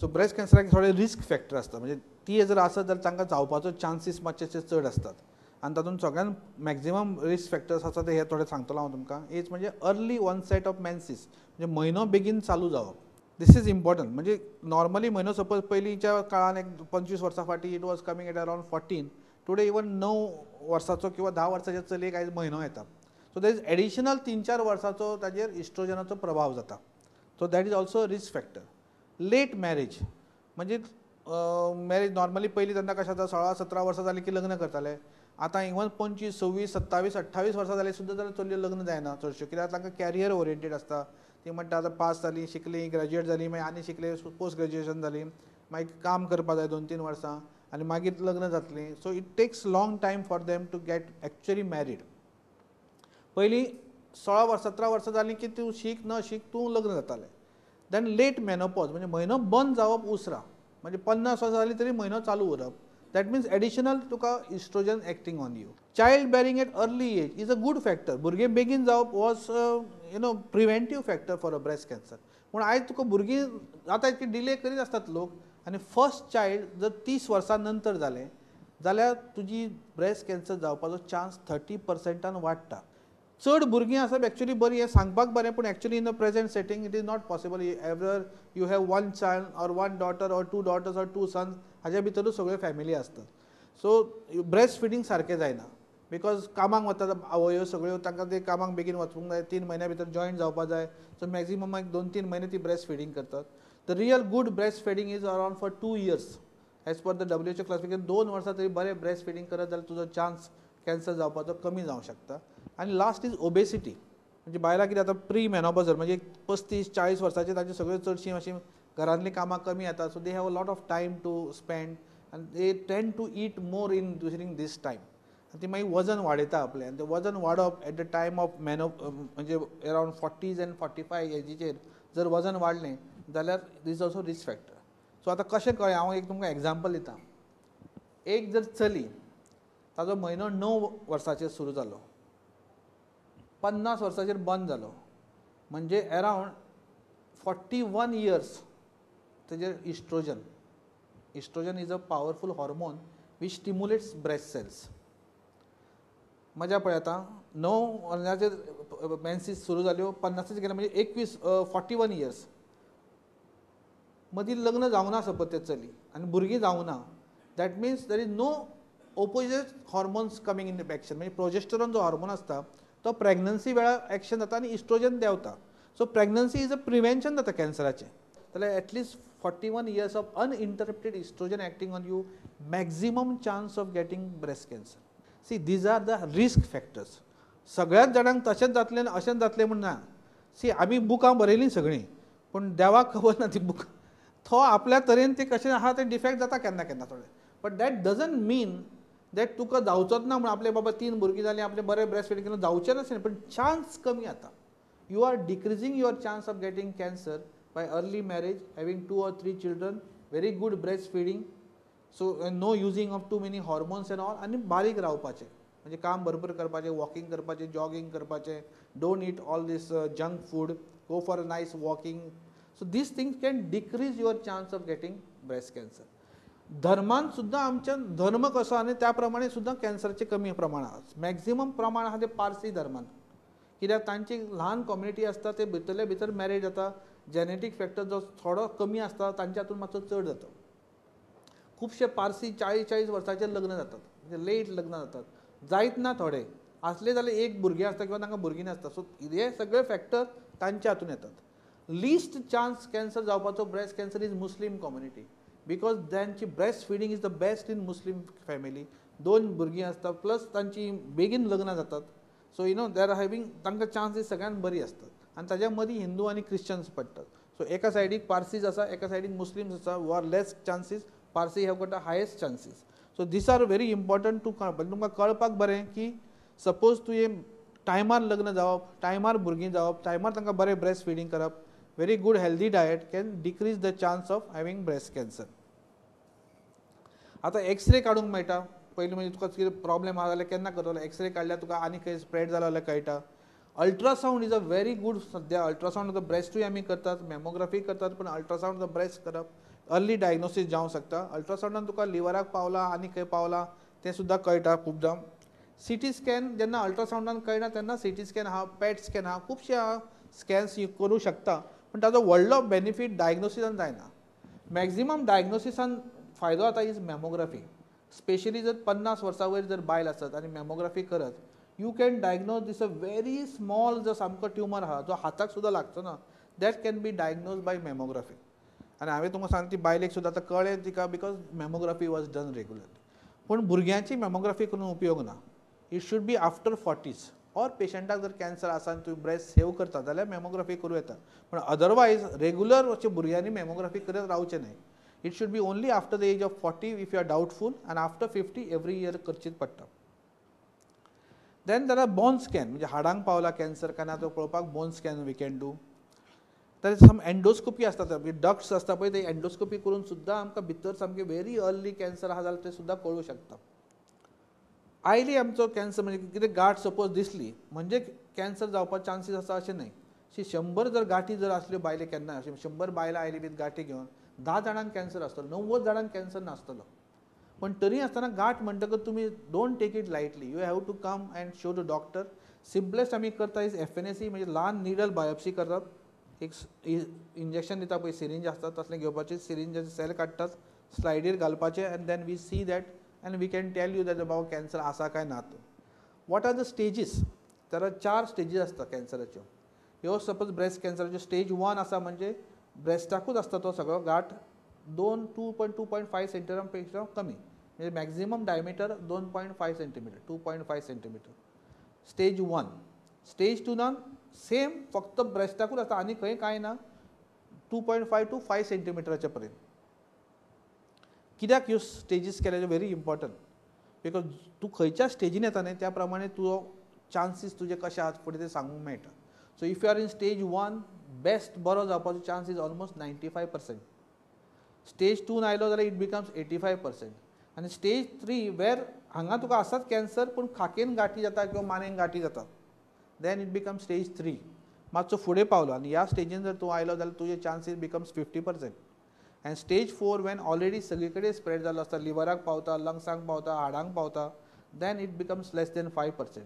So breast कॅन्सराक थोडे risk factor आसता, म्हणजे ती जर आसत जाल्यार तांकां जावपाचो चान्सीस मातशे चड आसतात. आनी तातूंत सगळ्यान मॅक्झिमम रिस्क फॅक्टर्स आसा ते हे थोडे सांगतलो हांव तुमकां. एक म्हणजे अर्ली ऑनसेट ऑफ मेन्सीस, म्हणजे म्हयनो बेगीन चालू जावप. This is important. म्हणजे नॉर्मली म्हयनो सपोज पयलींच्या काळान एक 25 वर्सां फाटीं it was coming at around 14. Today even 9 वर्साचो किंवा 10 वर्साच्या चलयेक आयज म्हयनो येता. सो देर इज एडिशनल 3-4 वर्साचो ताजेर इस्ट्रोजनाचो प्रभाव जाता. So that is also a risk factor. Late marriage, म्हणजे मॅरेज नॉर्मली पयलीं तेन्ना कशें जाता 16-17 वर्सां जालीं की लग्न करताले. आतां इवन 25, 26, 27, 28 वर्सां जालीं सुद्दां जाल्यार चलयो लग्न जायना चडश्यो, कित्याक तांकां कॅरियर ओरिएंटेड आसता. ती म्हणटा आतां पास जालीं, शिकलीं, ग्रॅज्युएट जालीं, मागीर आनी शिकले, पोस्ट ग्रॅज्युएशन जालीं, मागीर काम करपा जाय 2-3 वर्सां आनी मागीर लग्न जातलीं. So it takes long time for them to get actually married. पयलीं 16 वर्सां 17 वर्सां जालीं की तूं शीक न शीक तूं लग्न जातालें. देन लेट मेनोपॉज, म्हणजे म्हयनो बंद जावप उसरा, म्हणजे 50 वर्सां जालीं तरी म्हयनो चालू उरप. दॅट मिन्स एडिशनल तुका oestrogen acting on you. Child bearing at early age is a good factor. भुरगें बेगीन जावप was preventive factor for a breast cancer. पूण आयज तुका भुरगीं आतां इतके डिले करीत आसतात लोक, आनी फर्स्ट चायल्ड जर 30 वर्सां नंतर जालें जाल्यार तुजी ब्रेस्ट कॅन्सर जावपाचो चान्स 30% वाडटा. चड भुरगीं आसप एक्चुअली बरी, हें सांगपाक बरें, पूण actually in the present setting it is not possible. Ever you have 1 child or 1 daughter or 2 daughters or 2 sons, हाजे भितरूच सगळ्यो फॅमिली आसतात. सो ब्रेस्ट फिडींग सारकें जायना, बिकॉज कामाक वतात आवयो सगळ्यो, तांकां ते कामाक बेगीन वचूंक जाय, 3 म्हयन्या भितर जॉयंट जावपाक जाय. सो मॅक्झिमम 2-3 म्हयने ती ब्रेस्ट फिडींग करतात. The real good breast feeding is around for 2 years. As per the WHO classification 2 वर्सां तरी बरें ब्रेस्ट फिडींग करत जाल्यार तुजो चान्स कॅन्सर जावपाचो कमी जावंक शकता. आनी लास्ट इज ओबेसिटी, म्हणजे बायलां कितें जाता प्री मेनोपॉजल, म्हणजे 35-40 वर्सांचे तांची सगळ्यो चडशीं अशीं घरांतलीं कामां कमी येता. So they have a lot of time to spend आनी they tend to eat more in during this time. आनी ती मागीर वजन वाडयता आपलें, आनी तें वजन वाडप एट द टायम ऑफ म्हणजे अरावंड 40s and 45 एजीचेर जर वजन वाडलें जाल्यार दीस ऑल्सो रिस्क फॅक्टर. सो आतां कशें कळ्ळें, हांव एक तुमकां एग्जांपल दितां. एक जर चली, ताजो म्हयनो 9 वर्साचेर सुरू जालो, 50 वर्साचेर बंद जालो, म्हणजे अरावंड 41 years तेजेर oestrogen. Oestrogen is a powerful hormone which stimulates breast cells. मजा पळय आतां, 9 वर्साचेर मेन्सीस सुरू जाल्यो, 50 गेले म्हणजे 41 years. मदीं लग्न जावंक ना सपोज ते चली आनी भुरगीं जावंक ना. That means there is no opposite hormones coming in action. म्हणजे प्रोजेस्टेरॉन जो हॉर्मोन आसता तो प्रेग्नन्सी वेळार एक्शन जाता आनी इस्ट्रोजन देंवता. So pregnancy is a prevention जाता कॅन्सराचें. जाल्यार at least 41 years of uninterrupted estrogen acting on you, maximum chance of getting breast cancer. See these are the risk factors. सगळ्याच जाणांक तशेंच जातलें अशेंच जातलें म्हण ना. सी आमी बुकां बरयलीं सगळीं, पूण देवाक खबर ना ती बूक, तो आपल्या तरेन ते कशें आहा ते डिफेक्ट जाता केन्ना केन्ना थोडे. But that doesn't mean that तुका जावचोच ना म्हणून. आपले बाबा 3 भुरगीं जालीं, आपले बरें ब्रेस्ट फीडिंग केलें, जावचें नासलें, पण चान्स कमी जाता. You are decreasing your chance of getting cancer by early marriage, having 2 or 3 children, very good breast feeding, so no using of too many hormones and all, आनी बारीक रावपाचें, म्हणजे काम भरपूर करपाचें, वॉकिंग करपाचें, जॉगिंग करपाचें, don't eat all these junk food, go for a nice walking. So these things can decrease your chance of getting breast cancer. धर्मान सुद्दां आमच्या धर्म कसो आनी त्या प्रमाणे सुद्दां कॅन्सरचे कमी प्रमाण आहा. मॅक्झिमम प्रमाण आहा ते पारसी धर्मान, कित्याक तांची ल्हान कम्युनिटी आसता, ते भितरले भितर मॅरेज जाता. जेनेटीक फॅक्टर जो थोडो कमी आसता तांच्या हातून मातसो चड जाता. खुबशे पारसी 40-40 वर्सांचेर लग्न जातात, म्हणजे लेट लग्न जातात. जायत ना थोडे, आसले जाल्यार एक भुरगें आसता किंवा तांकां भुरगीं नासता. सो हे सगळे फॅक्टर तांच्या हातून येतात. लिस्ट चान्स कॅन्सर जावपाचो breast cancer is Muslim community, because तांची breast feeding is the best in Muslim family. 2 भुरगीं आसता, प्लस तांची बेगीन लग्नां जातात. सो दे आर हॅविंग, तांकां चान्सीस सगळ्यान बरी आसतात. आनी ताज्या मदीं हिंदू आनी क्रिश्चन्स पडटात. सो एका सायडीक पारसीज आसा, एका सायडीक मुस्लिम्स आसा, who are less chances. Parsi have got the highest chances. So these are very important to कळप. तुमकां कळपाक बरें की सपोज तुवें टायमार लग्न जावप, टायमार भुरगीं जावप, टायमार तांकां बरें ब्रेस्ट फिडींग करप, very good healthy diet can decrease the chance of having breast cancer. आतां एक्सरे काडूंक मेळटा. पयलीं म्हणजे तुका कितें प्रॉब्लेम आहा जाल्यार केन्ना करतलो, एक्सरे काडल्यार तुका आनी खंय स्प्रेड जाला जाल्यार कळटा. Ultrasound is a very good. सद्या अल्ट्रासावंड ब्रेस्टूय आमी करतात, मॅमोग्राफी करतात, पूण अल्ट्रासावंड ब्रेस्ट करप अर्ली डायग्नोसीस जावंक शकता. अल्ट्रासाउंडान तुका लिव्हराक पावला आनी खंय पावला तें सुद्दां कळटा खुबदां. सीटी स्कॅन जेन्ना अल्ट्रासाउंडान कळना तेन्ना सीटी स्कॅन आहा, पॅट स्कॅन आहा, खुबशे आहा स्कॅन्स करूं शकता, पूण ताजो व्हडलो बेनिफीट डायग्नोसिसान जायना. मॅक्झिमम डायग्नोसिसान फायदो जाता इज मॅमोग्राफी. स्पेशली जर 50 वर्सां वयर जर बायल आसत आनी मॅमोग्राफी करत, you can diagnose this a very small जो सामको ट्युमर आहा जो हाताक सुद्दां लागचो ना, that can be diagnose by mammography. आनी हांवें तुमकां सांगलें ती बायलेक सुद्दां आतां कळ्ळें तिका because mammography was done regularly. पूण भुरग्यांची मॅमोग्राफी करून उपयोग ना. It should be after 40s or पेशंटाक जर कॅन्सर आसा आनी तुवें ब्रेस्ट सेव करता जाल्यार मॅमोग्राफी करूं येता. पूण अदरवायज रेगुलर अशें भुरग्यांनी मॅमोग्राफी करत रावचें न्हय. It should be only after the age of 40 if you are doubtful, आनी आफ्टर 50 एवरी इयर करचीच पडटा. Then there are bone scan, म्हणजे हाडांक पावला कॅन्सर काय ना तो पळोवपाक bone scan we can do. तर सम एंडोस्कोपी आसता, डक्ट्स आसता पळय ते एंडोस्कोपी करून सुद्दां आमकां भितर सामकें व्हेरी अर्ली कॅन्सर आहा जाल्यार तें सुद्दां कळूं शकता. आयली आमचो कॅन्सर म्हणजे कितें गांठ सपोज दिसली म्हणजे कॅन्सर जावपाचे चान्सीस आसा अशें न्हय. 100 जर गांठी जर आसल्यो बायले केन्ना 100 बायलां आयली विथ गांठी घेवन 10 जाणांक कॅन्सर आसतलो, 90 जाणांक कॅन्सर नासतलो. पण तरी आसतना गांठ म्हणटकच तुमी don't take it lightly. You have to come and show to doctor. Simplest आमी करता इज FNAC म्हणजे ल्हान निडल बायोप्सी करतात. एक इंजेक्शन दिता पळय सिरींज आसता तसलें घेवपाचें, सिरींजाचे सेल काडटात, स्लायडीर घालपाचें and then we see that and we can tell you that about cancer आसा काय ना तो. What are the stages? तर 4 स्टेजीस आसता कॅन्सराच्यो. ह्यो सपोज ब्रेस्ट कॅन्सराच्यो स्टेज 1 आसा म्हणजे ब्रेस्टाकूच आसता तो सगळो गांठ 2.5 सेंटीमीटर पेक्षा कमी, म्हणजे maximum diameter 2.5 centimetre 2.5 centimetre. Stage 1. Stage 2 same फक्त ब्रेस्टाकूच आसता आनी खंय कांय ना, 2.5 to 5 सेंटीमिटराच्या पर्यंत. कित्याक ह्यो स्टेजीस केल्याच्यो व्हेरी इम्पॉर्टंट, बिकॉज तूं खंयच्या स्टेजीन येता न्हय त्या प्रमाणे तुजो चान्सीस तुजे कशे आहात फुडें ते सांगूंक मेळटा. So if you are in stage 1 best बरो जावपाचो चान्स इज ऑलमोस्ट 95%. स्टेज 2 आयलो जाल्यार इट बिकम्स 85%. आनी स्टेज 3 वेर हांगा तुका आसात कॅन्सर पूण खाकेन गांठी जाता किंवा मानेन गांठी जाता, देन इट बिकम्स स्टेज 3. मातसो फुडें पावलो आनी ह्या स्टेजीन जर तूं आयलो जाल्यार तुजे chances becomes 50%. End stage 4 Wien already सगळे कडेन स्प्रेड जाल्लो आसता, लिव्हराक पावता, लंग्सांक पावता, हाडांक पावता, then it becomes less than 5%.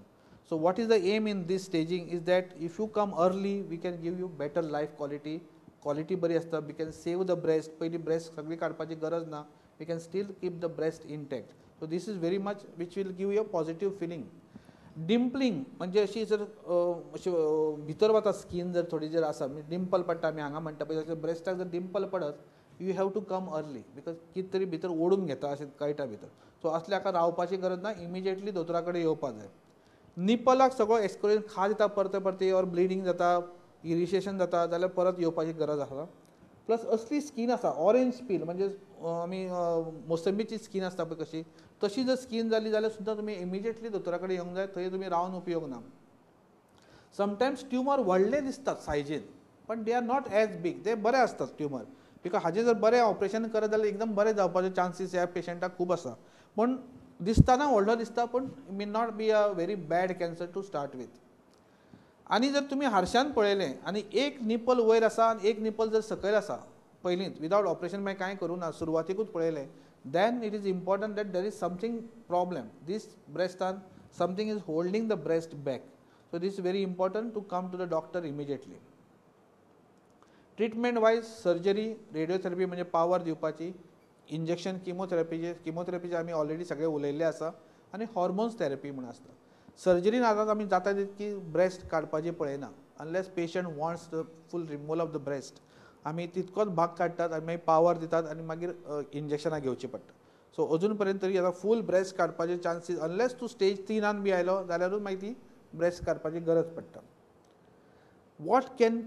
So what is the aim in this staging is that if you come early we can give you better life quality बरी आसता. We can save the breast. पयली breast सगळी काडपाची गरज ना. We can still keep the breast intact. So this is very much which will give you a positive feeling. Dimpling म्हणजे अशी जर अशी भितर वता स्कीन जर थोडी जर आसा डिंपल पडटा आमी हांगा म्हणटा पळय तशें ब्रेस्टाक जर डिंपल पडत you have to come early because कितें तरी भितर ओडून घेता अशें कळटा भितर. सो असले हाका रावपाची गरज ना, इमिजिएटली दोतोरा कडेन येवपाक जाय. निपलाक सगळो एक्सपिरियन्स खा दिता परते परते ऑर ब्लिडींग जाता, इरिटेशन जाता जाल्यार परत येवपाची गरज आसा. प्लस असली स्कीन आसा ऑरेंज पील म्हणजे आमी मोसंबीची स्कीन आसता पळय कशी तशी जर स्कीन जाली जाल्यार सुद्दां तुमी इमिजिएटली दोतोरा कडेन येवंक जाय. थंय तुमी रावन उपयोग ना. समटायम्स ट्युमर व्हडले दिसतात सायजीन पण they are not as big. ते बरे आसतात ट्युमर बिकॉज हाजें जर बरें ऑपरेशन करत जाल्यार एकदम बरें जावपाचे चान्सीस ह्या पेशंटाक खूब आसा. पण दिसतना व्हडलो दिसता पण may not be a very bad cancer to start with. आनी जर तुमी हारशान पळयलें आनी एक निपल वयर आसा आनी एक निपल जर सकयल आसा पयलींच विदाउट ऑपरेशन मागीर कांय करूं ना सुरवातीकूच पळयलें, then it is important that there is something problem this ब्रेस्टान, something is holding the breast back. So this is very important to come to the doctor immediately. Treatment wise surgery, radiotherapy म्हणजे power दिवपाची, injection किमोथेरपीचे आमी already सगळे उलयल्ले आसा, आनी hormones therapy म्हण आसता. सर्जरीन आतां आमी जाता तितकी ब्रेस्ट काडपाची पळयना unless patient wants the fool removal of the breast. आमी तितकोच भाग काडटात आनी मागीर पावर दितात आनी मागीर इंजेक्शनां घेवची पडटा. सो अजून पर्यंत तरी आतां फूल ब्रेस्ट काडपाचे चान्सीस अनलेस तूं स्टेज 3 बी आयलो जाल्यारूच मागीर ती ब्रेस्ट काडपाची गरज पडटा. What can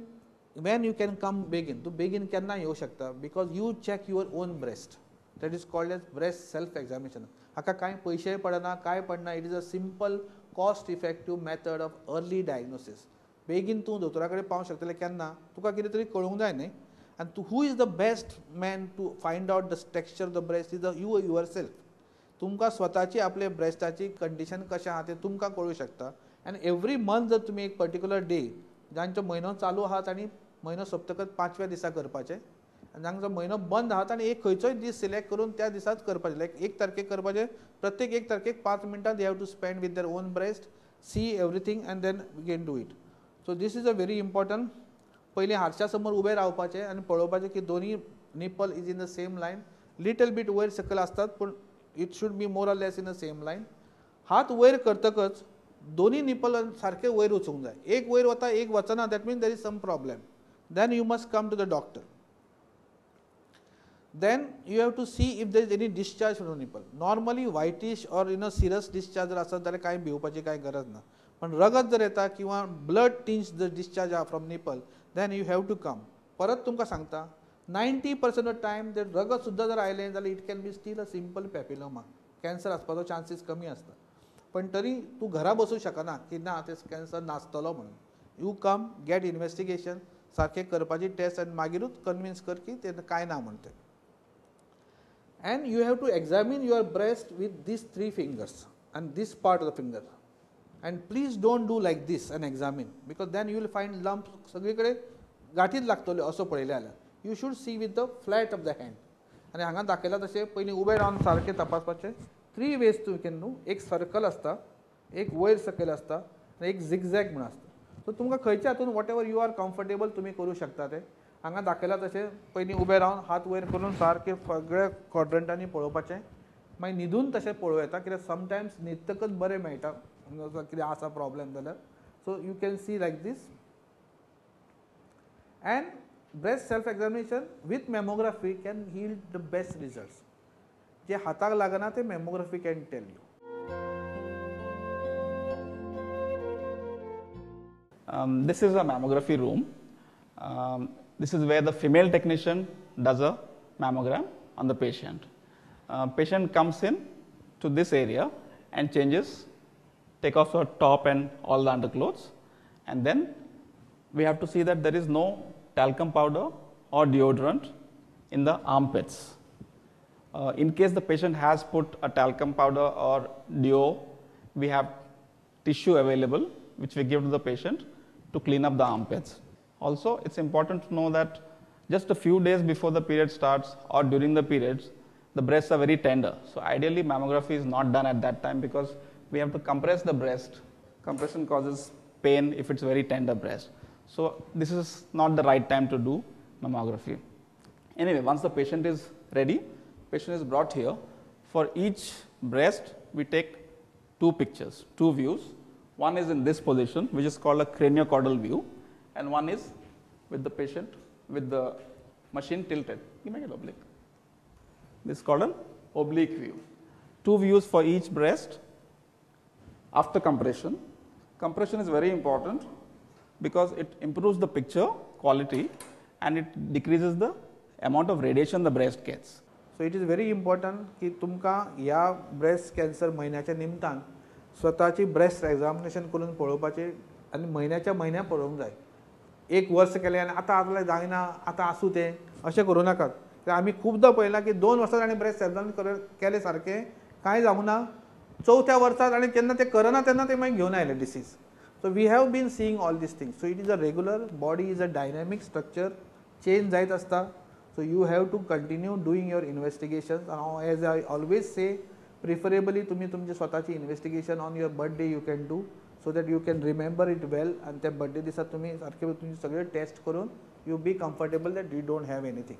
when you can come बेगीन, तूं बेगीन केन्ना येवं शकता because you check your own breast. That is called as breast self examination. हाका कांय पयशेय पडना कांय पडना. It is a simple cost effective method of early diagnosis. बेगीन तूं दोतोरा कडेन पावंक शकतलें केन्ना तुका कितें तरी कळूंक जाय न्ही. आनी तूं who is the best man to find out the texture of the breast is you yourself. तुमकां स्वताची आपले ब्रेस्टाची कंडिशन कशें आहा तें तुमकां कळूं शकता. आनी एवरी मंथ जर तुमी एक पर्टिक्युलर डे जांचो म्हयनो चालू आहा आनी म्हयनो सोंपतकच 5व्या दिसा करपाचें जांचो म्हयनो बंद आहात आनी एक खंयचोय दीस सिलेक्ट करून त्या दिसाच करपाचें, लायक 1 तारखेक करपाचें, प्रत्येक 1 तारखेक 5 मिनटां they have to spend with their own breast, see everything and then we can do it. So this is a very important. पयलीं हारशा समोर उबें रावपाचें आनी पळोवपाचें की दोनी nipple is in the same line. Little bit वयर सकयल आसतात पूण it should be more or less in the same line. हात वयर करतकच दोनी निपल सारके वयर वचूंक जाय. एक वयर वता एक वचना, that means there is some problem. Then you must come to the doctor. Then you have to see if there is any discharge from the nipple. Normally whitish or serous discharge जर आसत जाल्यार कांय भिवपाची कांय गरज ना. पण रगत जर येता किंवा ब्लड टिंज जर discharge from nipple, then you have to come. परत तुमकां सांगता 90% ऑफ टायम जर रगत सुद्दां जर आयलें जाल्यार it can be still a simple papilloma. Cancer आसपाचो चान्सीस कमी आसता. पण तरी तूं घरा बसूं शकना की ना ते कॅन्सर नासतलो म्हणून. यू कम, गेट इन्वेस्टिगेशन, सारकें करपाची टेस्ट आनी मागीरूच कन्विन्स कर की ते कांय ना म्हणून तें. And you have to examine your breast with these 3 fingers and this part of the finger. And please don't do like this and examine, because then you will find lumps सगळीकडे गाठीत लागतले असो पळयले जाल्यार. You should see with the flat of the hand. आनी हांगा दाखयला तशें पयलीं उबें रावन सारकें तपासपाचें. 3 ways तूं कॅन डू. एक सर्कल आसता, एक वयर सकयल आसता आनी एक झिगझॅग म्हणून आसता. सो तुमकां खंयच्या हातून whatever you are comfortable तुमी करूं शकता तें. हांगा दाखयला तशें पयलीं उबें रावन हात वयर करून सारकें सगळ्या क्वॉड्रंटांनी पळोवपाचें. मागीर न्हिदून तशें पळोवं येता, कित्याक समटायम्स न्हिदतकच बरें मेळटा कितें आसा प्रॉब्लेम जाल्यार. So you can see like this. And breast self examination with mammography can yield the best results. जे हाताक लागना ते mammography can tell you. This is a mammography room. This is where the female technician does a mammogram on the patient. Patient comes in to this area and changes, take off her top and all the underclothes, and then we have to see that there is no talcum powder or deodorant in the armpits. In case the patient has put a talcum powder or deo, we have tissue available which we give to the patient to clean up the armpits. Also, it's important to know that just a few days before the period starts or during the periods, the breasts are very tender. So ideally, mammography is not done at that time because we have to compress the breast. Compression causes pain if it's very tender breast. So this is not the right time to do mammography. Anyway, once the patient is ready, patient is brought here. For each breast, we take 2 pictures, 2 views. One is in this position, which is called a craniocaudal view, and one is with the patient with the machine tilted. You make it oblique. This is called an oblique view. 2 views for each breast. After compression, compression is very important because it improves the picture quality and it decreases the amount of radiation the breast gets. So it is very important की तुमकां ह्या breast cancer म्हयन्याच्या निमतान स्वताची breast examination करून पळोवपाचें आनी म्हयन्याच्या म्हयन्या पळोवंक जाय. 1 वर्स केलें आनी आतां जायना, आतां आसूं तें अशें करूं नाकात. आमी खुबदां पळयलां की 2 वर्सां ताणें ब्रेस्ट एक्झामिनेशन केलें सारकें, कांय जावंक ना. 4थ्या वर्साक आनी जेन्ना तें करना तेन्ना तें मागीर घेवन आयलें disease. So we have been seeing all these things. So it is a regular, body is a dynamic structure, change जायत आसता. So you have to continue doing your investigations. As I always say, preferably तुम्ही तुमची स्वतःची investigation on your birthday you can do, so that you can remember it well. आणि त्या birthday दिसा तुम्ही सारखे तुमचे सगळे टेस्ट करून you be comfortable that you don't have anything.